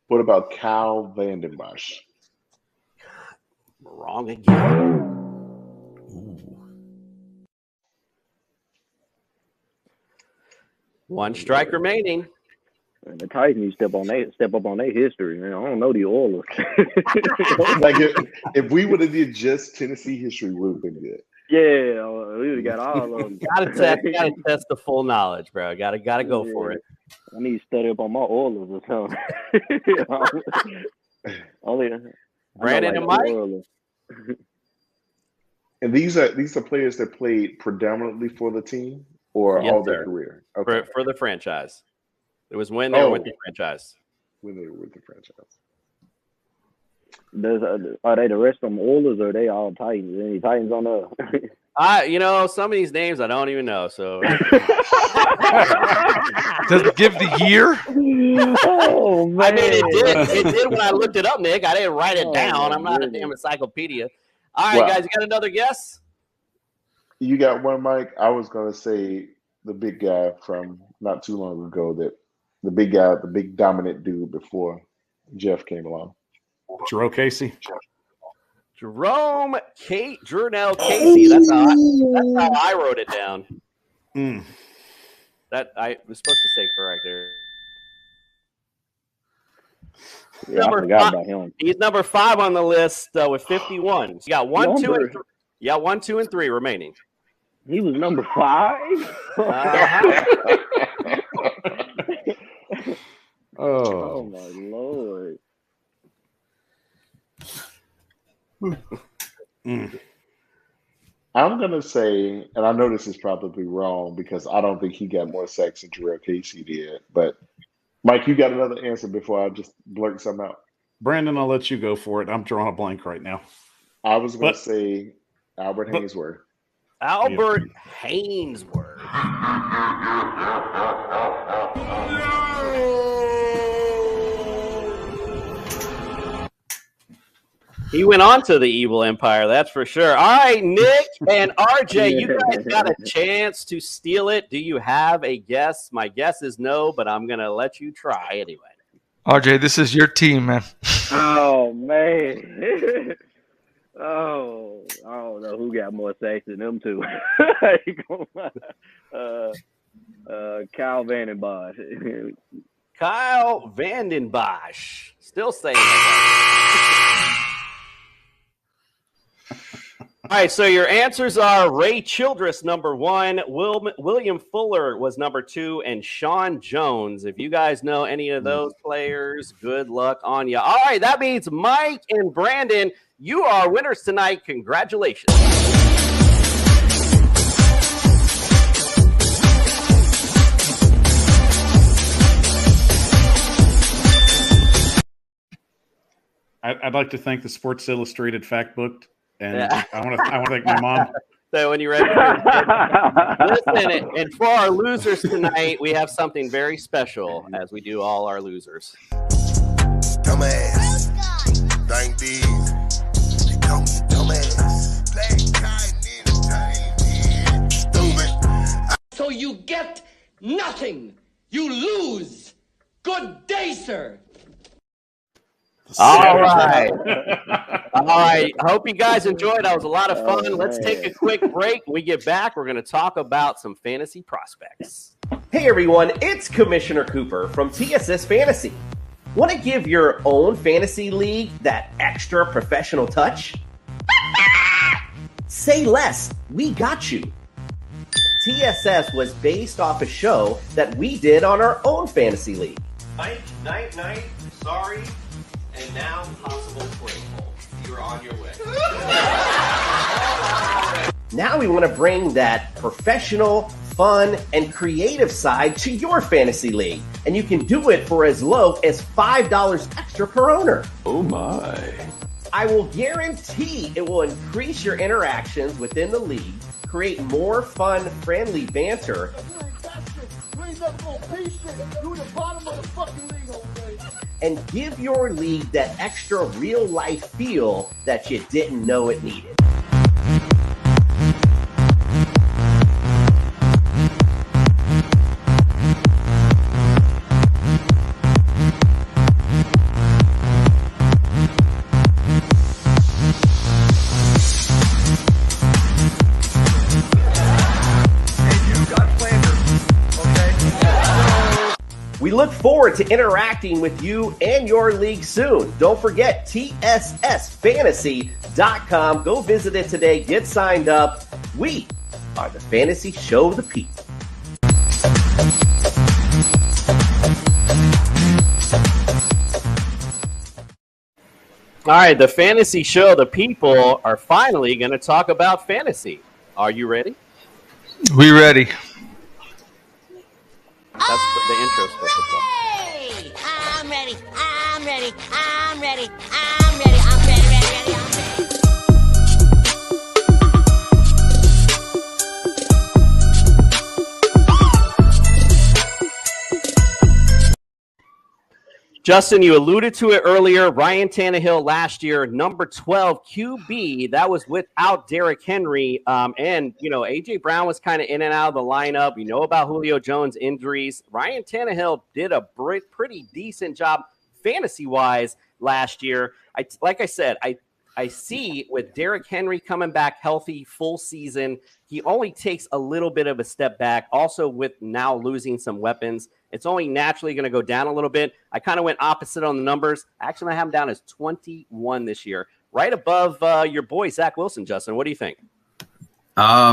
What about Kyle Vandenbosch? Wrong again. One strike remaining. And the Titans need to step up on their history, man. I don't know the Oilers. Like if we would have did just Tennessee history, would have been good. Yeah, we would have got all of them. Gotta test the full knowledge, bro. Gotta go for it. I need to study up on my Oilers or something. Brandon and Mike. And these are players that played predominantly for the team or Yes, all their sir. career. Okay. For the franchise. It was when they were with the franchise. When they were with the franchise. Are they the rest of them Oilers or are they all Titans? Any Titans on the Some of these names I don't even know. So Does it give the year? Oh man. I mean, it did when I looked it up, Nick. I didn't write it down. I'm not a damn encyclopedia. All right, guys, you got another guess? You got one, Mike. I was gonna say the big guy from not too long ago, the big guy, the big dominant dude before Jeff came along. Jerome Casey. Jurnell Casey. That's how I wrote it down. That I was supposed to say correct there. Yeah, I forgot about him. He's number 5 on the list with 51. So you got 1, 2, and 3. You got 1, 2, and 3 remaining. He was number 5. Oh my Lord. I'm gonna say, and I know this is probably wrong because I don't think he got more sacks than Jerome Casey did. But Mike, you got another answer before I just blurt something out? Brandon, I'll let you go for it. I'm drawing a blank right now. I was gonna say Albert Hainsworth. Albert Hainsworth. He went on to the evil empire, that's for sure. All right, Nick and RJ, you guys got a chance to steal it. Do you have a guess? My guess is no, but I'm going to let you try anyway. RJ, this is your team, man. Oh man. Oh, I don't know who got more sacks than them two. Kyle Vandenbosch. Kyle Vandenbosch. Still saying that. All right, so your answers are Ray Childress, number 1, William Fuller was number 2, and Sean Jones. If you guys know any of those players, good luck on you. All right, that means Mike and Brandon, you are winners tonight. Congratulations. I'd like to thank the Sports Illustrated Fact Book, and I want to thank my mom. So when you're ready, listen, and for our losers tonight, we have something very special, as we do all our losers. Dumbass. Thank these. They call me dumbass. Stupid. So you get nothing. You lose. Good day, sir. All right. All right. Hope you guys enjoyed. That was a lot of fun. Let's take a quick break. When we get back, we're going to talk about some fantasy prospects. Hey, everyone. It's Commissioner Cooper from TSS Fantasy. Want to give your own fantasy league that extra professional touch? Say less. We got you. TSS was based off a show that we did on our own fantasy league. Night. Sorry. And now, possible play hole. You're on your way. Now we want to bring that professional, fun, and creative side to your fantasy league. And you can do it for as low as $5 extra per owner. Oh my. I will guarantee it will increase your interactions within the league, create more fun, friendly banter, and give your league that extra real-life feel that you didn't know it needed. We look forward to interacting with you and your league soon. Don't forget TSSFantasy.com. Go visit it today. Get signed up. We are the Fantasy Show of the People. All right, the Fantasy Show of the People are finally going to talk about fantasy. Are you ready? We ready. That's the intro script. Hey, I'm ready. I'm ready. I'm ready. I'm ready. I'm ready. Ready. Ready. I'm ready. Justin, you alluded to it earlier. Ryan Tannehill last year, number 12 QB. That was without Derrick Henry. And, A.J. Brown was kind of in and out of the lineup. You know about Julio Jones' injuries. Ryan Tannehill did a pretty decent job fantasy-wise last year. Like I said, I see with Derrick Henry coming back healthy full season, he only takes a little bit of a step back. Also, with now losing some weapons, it's only naturally going to go down a little bit. I kind of went opposite on the numbers. Actually, I have him down as 21 this year, right above your boy, Zach Wilson. Justin, what do you think? I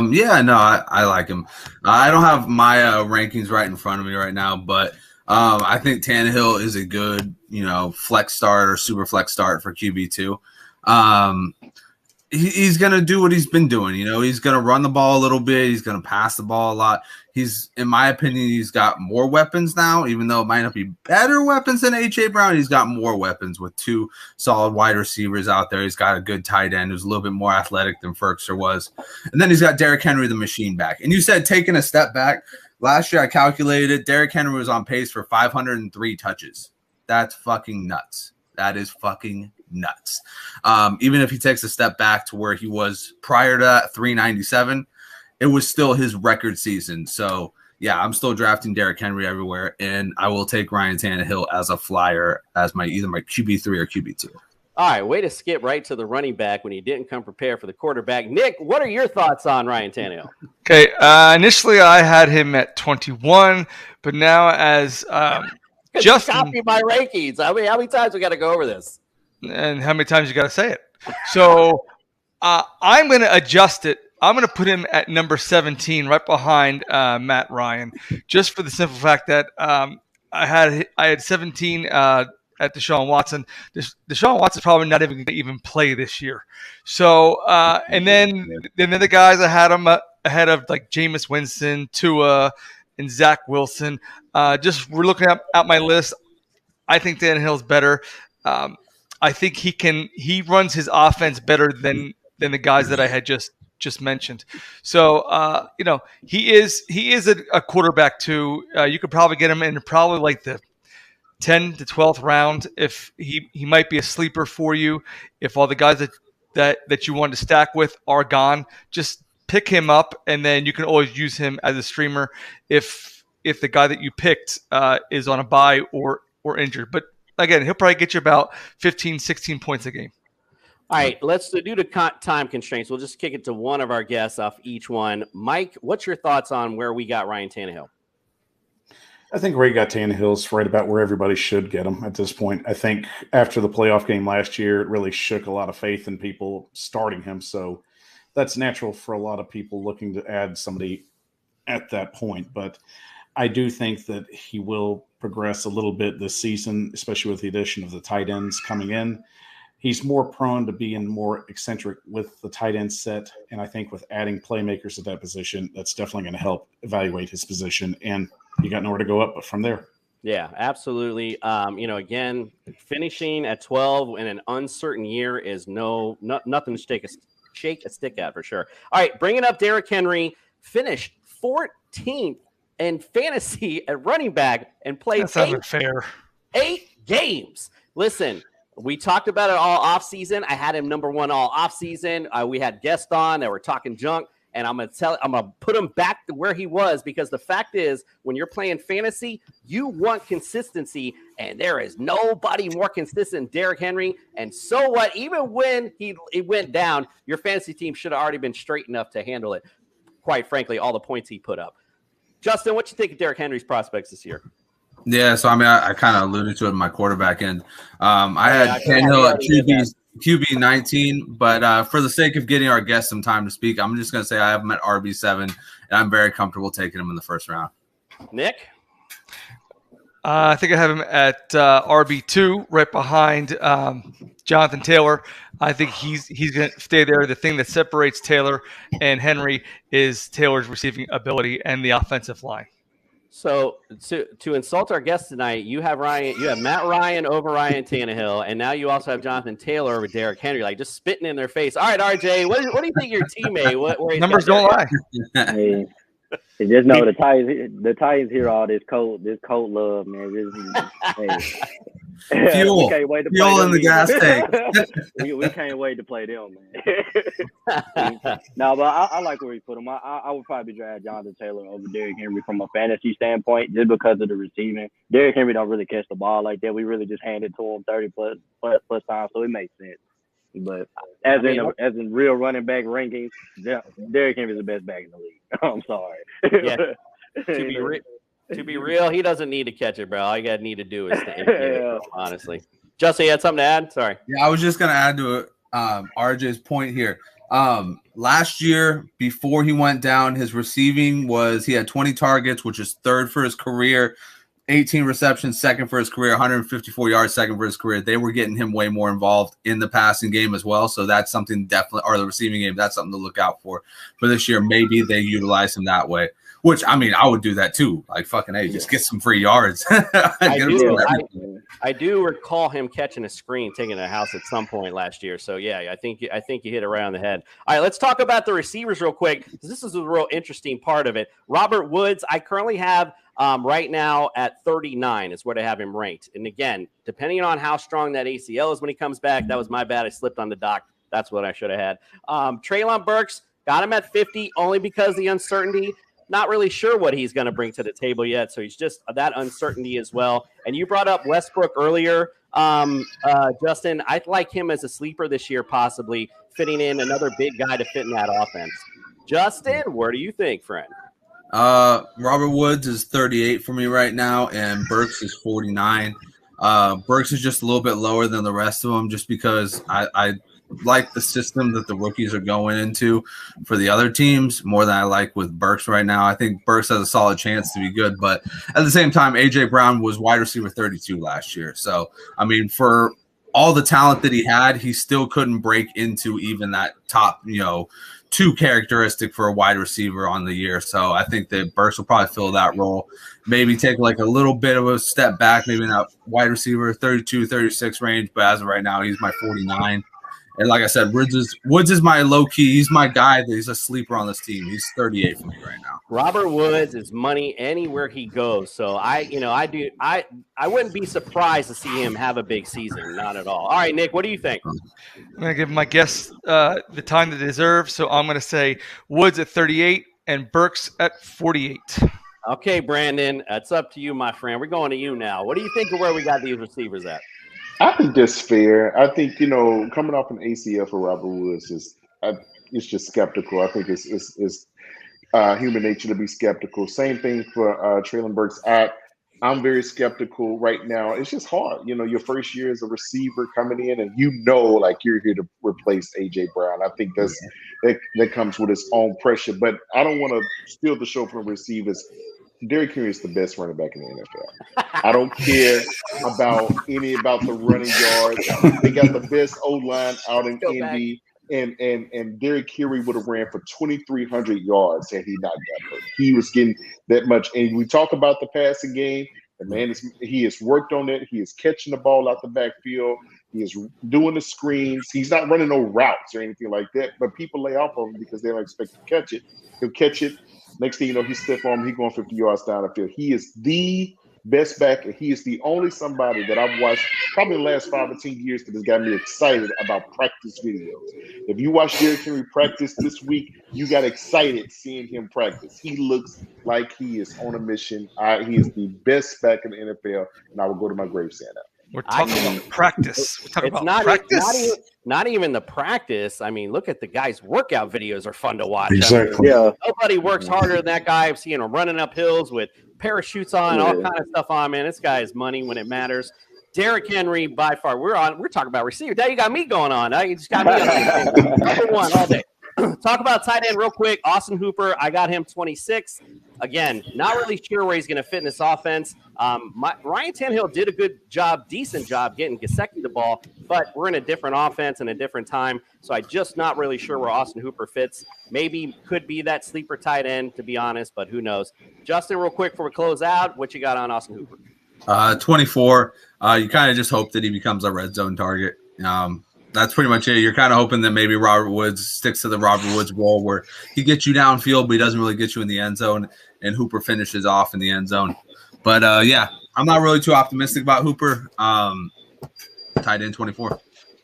like him. I don't have my rankings right in front of me right now, but I think Tannehill is a good, flex start or super flex start for QB2. He's going to do what he's been doing. He's going to run the ball a little bit. He's going to pass the ball a lot. In my opinion, he's got more weapons now, even though it might not be better weapons than A.J. Brown. He's got more weapons with two solid wide receivers out there. He's got a good tight end who's a little bit more athletic than Ferkser was. And then he's got Derrick Henry, the machine, back. And you said taking a step back. Last year, I calculated Derrick Henry was on pace for 503 touches. That's fucking nuts. That is fucking nuts. Even if he takes a step back to where he was prior to that, 397, it was still his record season. So, yeah, I'm still drafting Derrick Henry everywhere, and I will take Ryan Tannehill as a flyer as either my QB3 or QB2. All right, way to skip right to the running back when you didn't come prepared for the quarterback. Nick, what are your thoughts on Ryan Tannehill? Okay, initially I had him at 21, but now as Justin, copy my rankings. I mean, how many times we got to go over this? And how many times you got to say it? So I'm going to adjust it. I'm going to put him at number 17, right behind Matt Ryan, just for the simple fact that I had 17 at Deshaun Watson. Deshaun Watson's probably not even going to even play this year. So and then the guys I had him ahead of, like Jameis Winston, Tua, and Zach Wilson. Just we're looking at my list. I think Tannehill's better. I think he runs his offense better than the guys that I had just mentioned. So he is a quarterback too. You could probably get him in probably like the 10th to 12th round. If he might be a sleeper for you. If all the guys that you want to stack with are gone, just pick him up, and then you can always use him as a streamer if the guy that you picked is on a bye or injured. But again, he'll probably get you about 15, 16 points a game. All right, let's do the time constraints. We'll just kick it to one of our guests off each one. Mike, what's your thoughts on where we got Ryan Tannehill? I think where you got Tannehill's right about where everybody should get him at this point. I think after the playoff game last year, it really shook a lot of faith in people starting him. So that's natural for a lot of people looking to add somebody at that point. But I do think that he will progress a little bit this season, especially with the addition of the tight ends coming in. He's more prone to being more eccentric with the tight end set. And I think with adding playmakers at that position, that's definitely going to help evaluate his position. And you got nowhere to go up but from there. Yeah, absolutely. Again, finishing at 12 in an uncertain year is nothing to shake a stick at for sure. All right, bringing up Derrick Henry, finished 14th in fantasy at running back and played That's unfair. 8 games. Listen, we talked about it all offseason. I had him number 1 all offseason. We had guests on that were talking junk. And I'm gonna put him back to where he was, because the fact is, when you're playing fantasy, you want consistency, and there is nobody more consistent than Derrick Henry. And so what? Even when he went down, your fantasy team should have already been straight enough to handle it. Quite frankly, all the points he put up. Justin, what you think of Derrick Henry's prospects this year? Yeah, so I mean, I kind of alluded to it in my quarterback end. I had Tannehill at QB 19, but for the sake of getting our guests some time to speak, I'm just going to say I have him at RB7, and I'm very comfortable taking him in the first round. Nick? I think I have him at RB2, right behind Jonathan Taylor. I think he's going to stay there. The thing that separates Taylor and Henry is Taylor's receiving ability and the offensive line. So to insult our guest tonight, you have Matt Ryan over Ryan Tannehill, and now you also have Jonathan Taylor over Derrick Henry, like just spitting in their face. All right, RJ, what do you think your teammate? Numbers don't lie. Hey, just know the Titans hear all this cold love, man. Fuel, we can't wait to play fuel them in the gas tank. we can't wait to play them, man. No, but I like where he put him. I would probably draft Jonathan Taylor over Derrick Henry from a fantasy standpoint, just because of the receiving. Derrick Henry don't really catch the ball like that. We really just hand it to him 30 plus times, so it makes sense. But as in real running back rankings, Derrick Henry is the best back in the league. I'm sorry. Yeah. To be real, he doesn't need to catch it, bro. All you need to do is to honestly. Justin, you had something to add? Sorry. Yeah, I was just going to add to RJ's point here. Last year, before he went down, his receiving he had 20 targets, which is 3rd for his career, 18 receptions, 2nd for his career, 154 yards, 2nd for his career. They were getting him way more involved in the passing game as well. So that's something or the receiving game, that's something to look out for this year. Maybe they utilize him that way. Which, I mean, I would do that too. Like, fucking A, just get some free yards. I do recall him catching a screen, taking a house at some point last year. So, yeah, I think you hit it right on the head. All right, let's talk about the receivers real quick. This is a real interesting part of it. Robert Woods, I currently have right now at 39 is where I have him ranked. And, again, depending on how strong that ACL is when he comes back, that was my bad. I slipped on the dock. That's what I should have had. Treylon Burks, got him at 50 only because of the uncertainty. Not really sure what he's going to bring to the table yet, so he's just that uncertainty as well. And you brought up Westbrook earlier, Justin. I'd like him as a sleeper this year, possibly fitting in another big guy to fit in that offense. Justin, where do you think, friend? Robert Woods is 38 for me right now, and Burks is 49. Burks is just a little bit lower than the rest of them, just because I like the system that the rookies are going into for the other teams more than I like with Burks right now. I think Burks has a solid chance to be good, but at the same time, A.J. Brown was wide receiver 32 last year. So, I mean, for all the talent that he had, he still couldn't break into even that top, 2 characteristic for a wide receiver on the year. So I think that Burks will probably fill that role, maybe take like a little bit of a step back, maybe not wide receiver 32, 36 range, but as of right now, he's my 49. And like I said, Woods is my low key. He's my guy. He's a sleeper on this team. He's 38 for me right now. Robert Woods is money anywhere he goes. So I wouldn't be surprised to see him have a big season. Not at all. All right, Nick, what do you think? I'm going to give my guests the time they deserve. So I'm going to say Woods at 38 and Burks at 48. Okay, Brandon, it's up to you, my friend. We're going to you now. What do you think of where we got these receivers at? I think that's fair. I think, coming off an ACL for Robert Woods it's just skeptical. I think it's human nature to be skeptical. Same thing for Treylon Burks. I'm very skeptical right now. It's just hard. Your first year as a receiver coming in and like you're here to replace A.J. Brown. I think that comes with its own pressure. But I don't want to steal the show from receivers. Derrick Henry is the best running back in the NFL. I don't care about the running yards. They got the best O-line out in Indy. And Derrick Henry would have ran for 2,300 yards had he not got hurt. He was getting that much. And we talk about the passing game. The man he has worked on it. He is catching the ball out the backfield. He is doing the screens. He's not running no routes or anything like that. But people lay off of him because they don't expect to catch it. He'll catch it. Next thing you know, he's stiff arm. He's going 50 yards down the field. He is the best back, and he is the only somebody that I've watched probably the last 5 or 10 years that has got me excited about practice videos. If you watch Derrick Henry practice this week, you got excited seeing him practice. He looks like he is on a mission. He is the best back in the NFL, and I will go to my grave saying that. We're talking about practice. We're talking about practice. Not even the practice. I mean, look at the guy's workout videos are fun to watch. Exactly. I mean, nobody works harder than that guy. I've seen him running up hills with parachutes on, all kind of stuff on, man. This guy is money when it matters. Derrick Henry, by far, we're talking about receiver. Now you got me going on. You just got me on number one all day. Talk about tight end real quick. Austin Hooper, I got him 26. Again, not really sure where he's going to fit in this offense. Ryan Tannehill did a decent job getting Gesicki the ball, but we're in a different offense and a different time, so I'm just not really sure where Austin Hooper fits. Maybe could be that sleeper tight end, to be honest, but who knows. Justin, real quick before we close out, what you got on Austin Hooper? 24. You kind of just hope that he becomes a red zone target. That's pretty much it. You're kind of hoping that maybe Robert Woods sticks to the Robert Woods role where he gets you downfield, but he doesn't really get you in the end zone, and Hooper finishes off in the end zone. But, yeah, I'm not really too optimistic about Hooper. Tight end 24.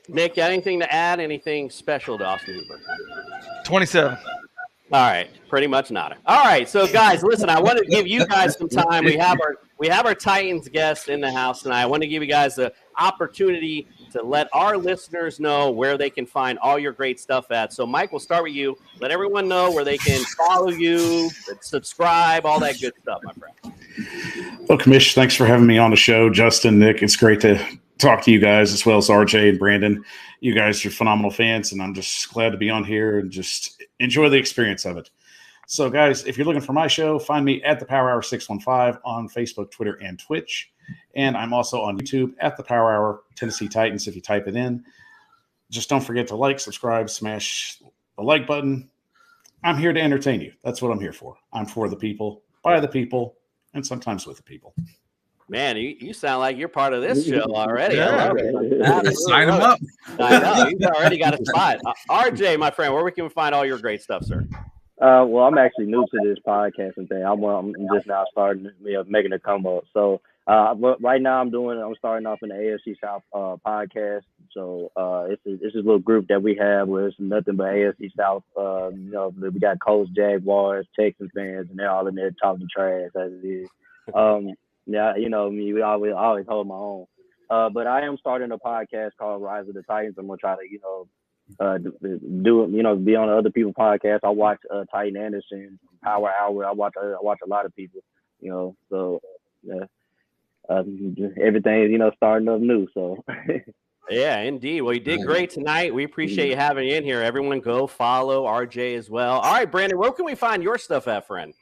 Nick, got anything to add? Anything special to Austin Hooper? 27. All right, pretty much not. All right, so guys, listen, I want to give you guys some time. We have our Titans guest in the house tonight. I want to give you guys the opportunity to let our listeners know where they can find all your great stuff at. So, Mike, we'll start with you. Let everyone know where they can follow you, subscribe, all that good stuff, my friend. Well, Commish, thanks for having me on the show. Justin, Nick, it's great to talk to you guys as well as RJ and Brandon. You guys are phenomenal fans, and I'm just glad to be on here and just enjoy the experience of it. So, guys, if you're looking for my show, find me at the Power Hour 615 on Facebook, Twitter, and Twitch. And I'm also on YouTube at the Power Hour Tennessee Titans if you type it in. Just don't forget to like, subscribe, smash the like button. I'm here to entertain you. That's what I'm here for. I'm for the people, by the people, and sometimes with the people. Man, you sound like you're part of this show already. Yeah. I love it. Sign him up. I know. He's already got a spot. RJ, my friend, where we can find all your great stuff, sir? Well, I'm actually new to this podcasting thing. I'm just now starting making a come up. So right now I'm starting off in the AFC South podcast. So it's this little group that we have where it's nothing but AFC South. We got Colts, Jaguars, Texans fans, and they're all in there talking trash as it is. Yeah, you know me, we always hold my own. But I am starting a podcast called Rise of the Titans. I'm gonna try to be on other people's podcasts. I watch Titan Anderson, Power Hour. I watch a lot of people, so everything is starting up new. So yeah, indeed. Well, you did great tonight. We appreciate you having you in here. Everyone go follow RJ as well. All right, Brandon, where can we find your stuff at, friend?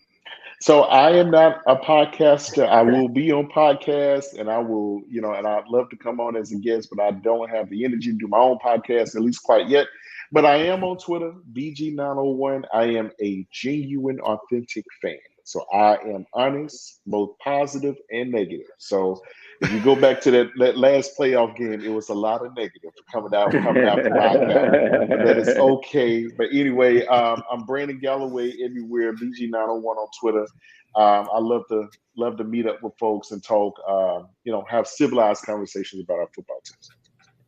So I am not a podcaster. I will be on podcasts, and I will, and I'd love to come on as a guest, but I don't have the energy to do my own podcast, at least quite yet. But I am on Twitter, BG901. I am a genuine, authentic fan. So I am honest, both positive and negative. So if you go back to that last playoff game, it was a lot of negative coming out from Rocktown. That is okay. But anyway, I'm Brandon Galloway everywhere, BG901 on Twitter. I love to meet up with folks and talk, have civilized conversations about our football teams.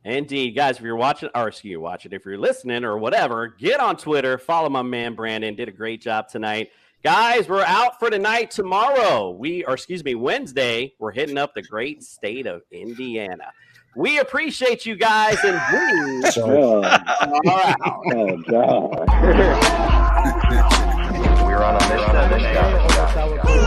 Indeed, guys, if you're if you're listening or whatever, get on Twitter, follow my man Brandon. Did a great job tonight. Guys, we're out for tonight. Tomorrow, Wednesday, we're hitting up the great state of Indiana. We appreciate you guys, and we Oh, God. We're on a mission.